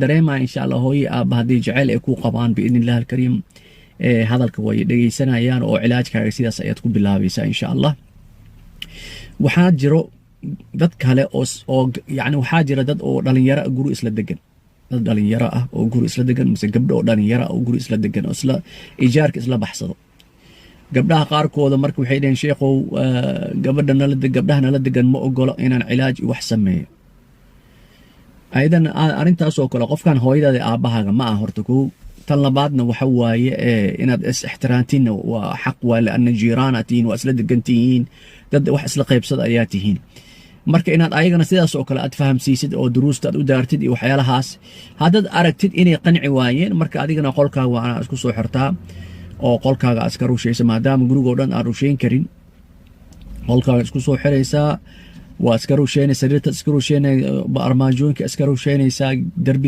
dareema insha Allah hooyo aabba haddii jacayl ay ku qabaan biidni illahi alkariim hadalka way dhegeysanayaan oo cilaajkaaga sidaas ayaad ku bilaabaysaa insha Allah. waxaa jiro dad kale oo yani waxaa jira dad oo dhalinyaro guri isla degan, dad dhalinyaro ah oo guri isla degan mise gabdho oo dhalinyaro ah oo guri isla degan oo isla ijaarka isla baxsado. gabdhaha qaarkooda marka waxay dhaheen sheekhow gabdhaha nala degan ma ogolo inaan cilaaj wax sameeyo. aydan arrintaas oo kale qofkan hooyadaada aabbahaaga ma aha horta kow. tan labaadna waxa waaye inaad is ixtiraantiinna waa xaq, waa lianna jiiraana tihiin, waa isla degan tihiin, dad wax isla qaybsada ayaa tihiin. marka inaad ayagana sidaas oo kale aad fahamsiisid oo duruusta aad u daartid iyo waxyaalahaas. haddaad aragtid inay qanci waayeen, marka adigana qolkaaga waa inaad isku soo xirtaa oo qolkaaga aad iska rushaysa, maadaama gurigoo dhan aan rushayn karin. qolkaaga isku soo xiraysaa, waa iska rushaynaysa, sariirta iska rushaynaysa, armaajooyinka iska rushaynaysaa, darbi